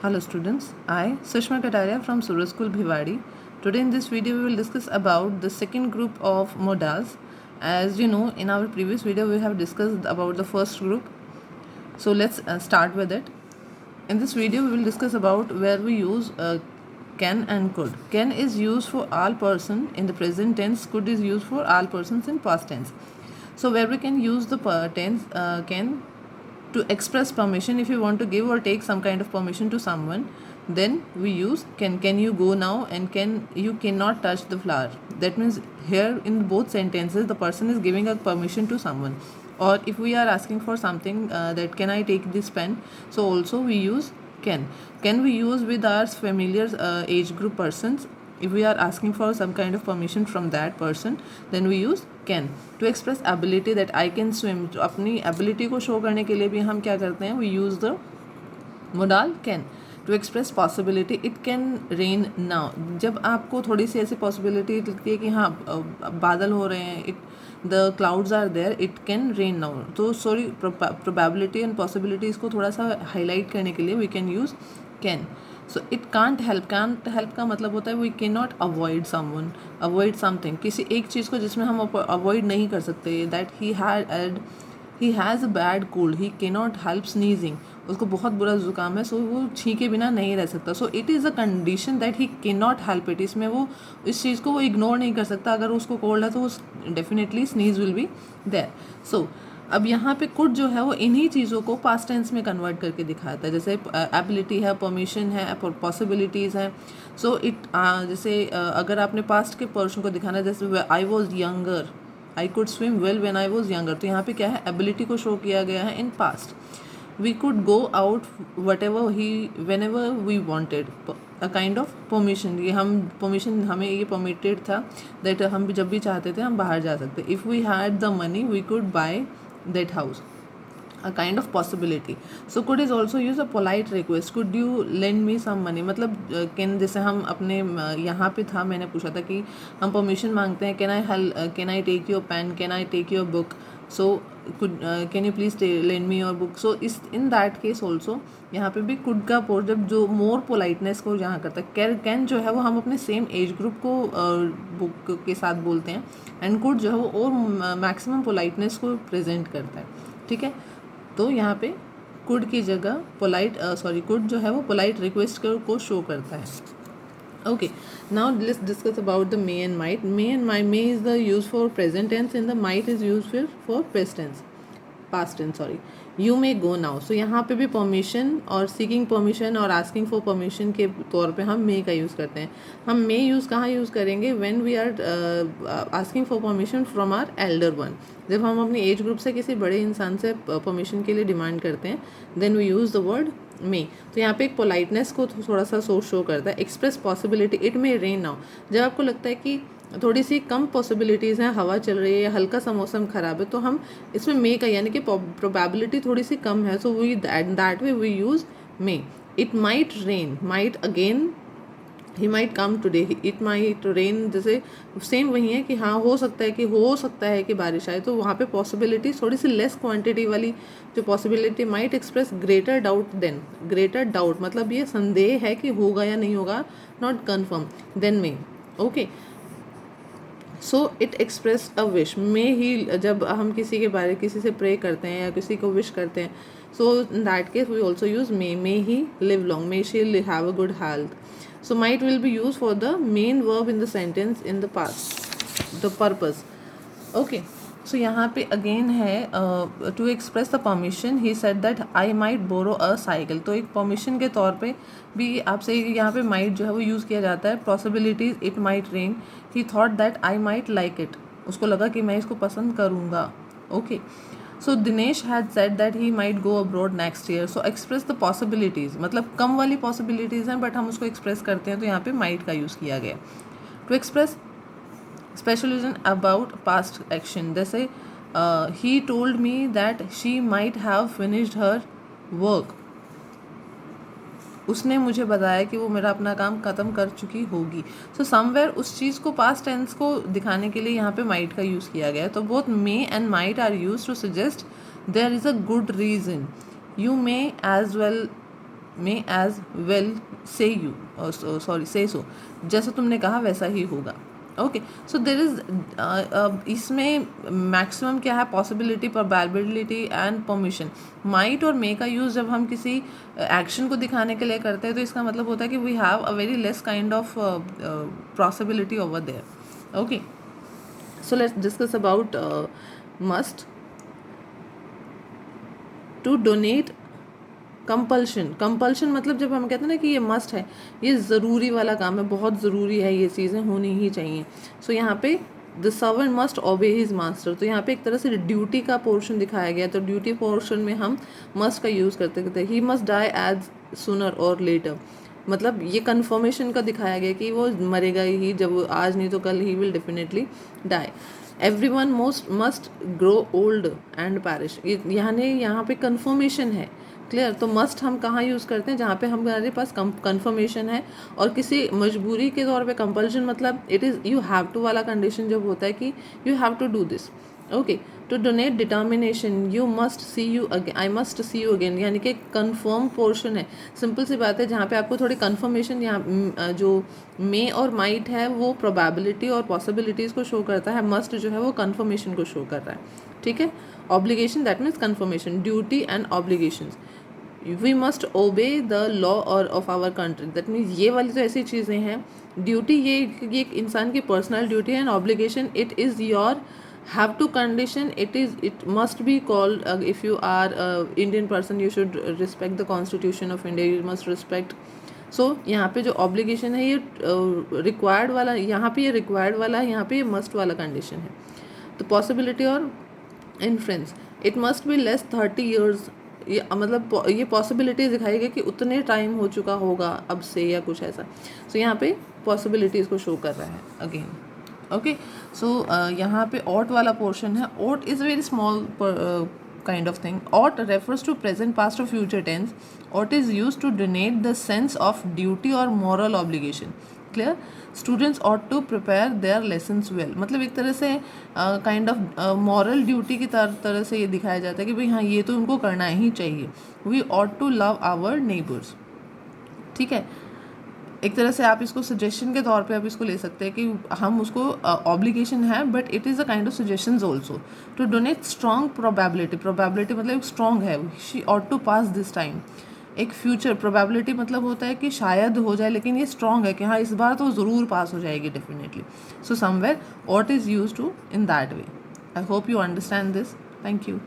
Hello students, I Sushma Kataria from Surya School Bhiwadi. Today in this video we will discuss about the second group of modals. As you know, in our previous video we have discussed about the first group. So let's start with it. In this video we will discuss about where we use can and could. Can is used for all person in the present tense, could is used for all persons in past tense. So where we can use the tense can to express permission. If you want to give or take some kind of permission to someone, then we use can you go now, and can you cannot touch the flower. That means here in both sentences the person is giving a permission to someone. Or if we are asking for something, that can I take this pen, so also we use can we use with our familiar age group persons. If we are asking for some kind of permission from that person, then we use can to express ability, that I can swim. तो अपनी ability को show करने के लिए भी हम क्या करते हैं, we use the modal can. To express possibility, it can rain now. जब आपको थोड़ी सी ऐसी possibility लगती है कि हाँ बादल हो रहे हैं, the clouds are there, it can rain now. तो sorry, probability and possibility इसको थोड़ा सा highlight करने के लिए we can use can. So it can't help का मतलब होता है we can not avoid someone, avoid something, किसी एक चीज़ को जिसमें हम अवॉइड नहीं कर सकते. That he has a bad cold, he can not help sneezing. उसको बहुत बुरा जुकाम है, सो वो छींके बिना नहीं रह सकता. So it is a condition that he can not help it. इसमें वो इस चीज़ को वो इग्नोर नहीं कर सकता. अगर उसको कोल्ड है तो वो definitely sneeze will be there. So अब यहाँ पे कुड जो है वो इन्हीं चीज़ों को पास्ट टेंस में कन्वर्ट करके दिखाता है. जैसे एबिलिटी है, परमिशन है, पॉसिबिलिटीज़ हैं. सो इट जैसे अगर आपने पास्ट के पोर्शन को दिखाना है, जैसे I was younger, I could swim well when I was younger, तो यहाँ पे क्या है, एबिलिटी को शो किया गया है in past. We could go out whatever he whenever we wanted, a kind of permission. ये हम परमिशन, हमें ये परमिटेड था दैट हम जब भी चाहते थे हम बाहर जा सकते. If we had the money we could buy that house, a kind of possibility. So could is also use a polite request, could you lend me some money. मतलब can, जैसे हम अपने यहाँ पे था, मैंने पूछा था कि हम परमिशन मांगते हैं, can I take your pen, can I take your book, so could can you please lend me your book. so इस in that case also यहाँ पे भी could का पोर जब जो मोर पोलाइटनेस को यहाँ करता है. कैन जो है वो हम अपने सेम एज ग्रुप को बुक के साथ बोलते हैं, एंड कुड जो है वो और मैक्सिमम पोलाइटनेस को प्रेजेंट करता है. ठीक है, तो यहाँ पे कुड की जगह कुड जो है वो पोलाइट रिक्वेस्ट को शो करता है. Okay, now let's discuss about the may and might. May is the used for present tense, and the might is used for past tense. Sorry, you may go now. So यहाँ पे भी permission और seeking permission और asking for permission के तौर पे हम may का यूज़ करते हैं. हम may यूज़ कहाँ यूज़ करेंगे, when we are asking for permission from our elder one. जब हम अपनी एज ग्रुप से किसी बड़े इंसान से परमिशन के लिए डिमांड करते हैं, then we use the word may. तो यहाँ पे एक पोलाइटनेस को थोड़ा सा शो करता है. Express possibility, it may rain now. जब आपको लगता है कि थोड़ी सी कम पॉसिबिलिटीज़ हैं, हवा चल रही है या हल्का सा मौसम ख़राब है, तो हम इसमें मे का यानी कि प्रोबेबिलिटी थोड़ी सी कम है, so we that way we use may. It might rain, might again, he might come today, it might rain, जैसे सेम वही है कि हाँ हो सकता है कि बारिश आए. तो वहाँ पे पॉसिबिलिटी थोड़ी सी लेस क्वांटिटी वाली जो possibility. Might express greater doubt than, greater doubt मतलब ये संदेह है कि होगा या नहीं होगा, not confirm, than may. Okay, so it express a wish. May he जब हम किसी से प्रे करते हैं या किसी को विश करते हैं, so in that case we also use may he live long, may she have a good health. So might will be used for the main verb in the sentence in the past, the purpose. Okay, so यहाँ पे again है to express the permission, he said that I might borrow a cycle. तो एक permission के तौर पे भी आपसे यहाँ पे might जो है वो यूज़ किया जाता है. Possibilities, it might rain, he thought that I might like it. उसको लगा कि मैं इसको पसंद करूँगा. Okay, so Dinesh had said that he might go abroad next year. So express the possibilities, मतलब कम वाली possibilities हैं बट हम उसको express करते हैं, तो यहाँ पे might का यूज़ किया गया. To express speculation about past action, जैसे he told me that she might have finished her work. उसने मुझे बताया कि वो मेरा अपना काम ख़त्म कर चुकी होगी. सो समवेयर उस चीज़ को पास्ट टेंस को दिखाने के लिए यहाँ पे माइट का यूज़ किया गया है. तो both may and might are use to suggest there is a good reason. You may as well may as well say you, sorry say so, जैसा तुमने कहा वैसा ही होगा. ओके, सो देर इज इसमें मैक्सिमम क्या है, possibility, probability and permission. Might और मे का यूज़ जब हम किसी एक्शन को दिखाने के लिए करते हैं तो इसका मतलब होता है कि we have a very less kind of possibility over there. Okay, so let's discuss about must. To donate, compulsion मतलब जब हम कहते हैं ना कि ये मस्ट है, ये ज़रूरी वाला काम है, बहुत ज़रूरी है, ये चीज़ें होनी ही चाहिए. सो यहाँ पे द सर्वेंट मस्ट ओबे हिज मास्टर, तो यहाँ पे एक तरह से ड्यूटी का पोर्शन दिखाया गया. तो ड्यूटी पोर्शन में हम मस्ट का यूज़ करते करते ही मस्ट डाई एज सूनर और लेटर, मतलब ये कन्फर्मेशन का दिखाया गया कि वो मरेगा ही, जब आज नहीं तो कल he will definitely die. Everyone most must grow old and perish, यहाँ पे कन्फर्मेशन है. क्लियर? तो मस्ट हम कहाँ यूज़ करते हैं, जहाँ पे हमारे पास कन्फर्मेशन है और किसी मजबूरी के तौर पे कंपल्शन, मतलब it is you have to वाला कंडीशन जब होता है कि you have to do this. Okay, to donate determination, you must see you again, I must see you again, यानी कि कन्फर्म पोर्शन है. सिंपल सी बात है, जहाँ पे आपको थोड़ी कन्फर्मेशन, यहाँ जो मे और माइट है वो प्रोबेबिलिटी और पॉसिबिलिटीज़ को शो करता है, मस्ट जो है वो कन्फर्मेशन को शो कर रहा है. ठीक है. Obligation that means confirmation, duty and obligations, we must obey the law और of our country, that means ये वाली तो ऐसी चीज़ें हैं. ड्यूटी ये एक इंसान की पर्सनल ड्यूटी है, and obligation it is your have to condition, it must be called, if you are a Indian person you should respect the constitution of India, you must respect. so यहाँ पे जो obligation है ये required वाला, यहाँ पे ये required वाला है, यहाँ पे ये must वाला condition है. तो possibility और inference, it must be less 30 years, ये मतलब ये पॉसिबिलिटीज दिखाई गई कि उतने टाइम हो चुका होगा अब से या कुछ ऐसा. सो यहाँ पे पॉसिबिलिटीज़ को शो कर रहा है अगेन. ओके, सो यहाँ पे ऑट वाला पोर्शन है. Ought is very small kind of thing. Ought refers to present, past or future tense. Ought is used to denote the sense of duty or moral obligation. Clear? Students ought to prepare their lessons well. मतलब एक तरह से kind of moral duty की तरह से ये दिखाया जाता है कि भाई हाँ ये तो उनको करना ही चाहिए. We ought to love our neighbors. ठीक है. एक तरह से आप इसको सजेशन के तौर पे आप इसको ले सकते हैं कि हम उसको ऑब्लिगेशन है, but it is a kind of suggestions also. To donate strong probability, probability मतलब एक स्ट्रॉन्ग है, she ought to pass this time. एक फ्यूचर प्रोबेबिलिटी मतलब होता है कि शायद हो जाए, लेकिन ये स्ट्रॉन्ग है कि हाँ इस बार तो ज़रूर पास हो जाएगी definitely. So somewhere ought is use to in that way. I hope you understand this. Thank you.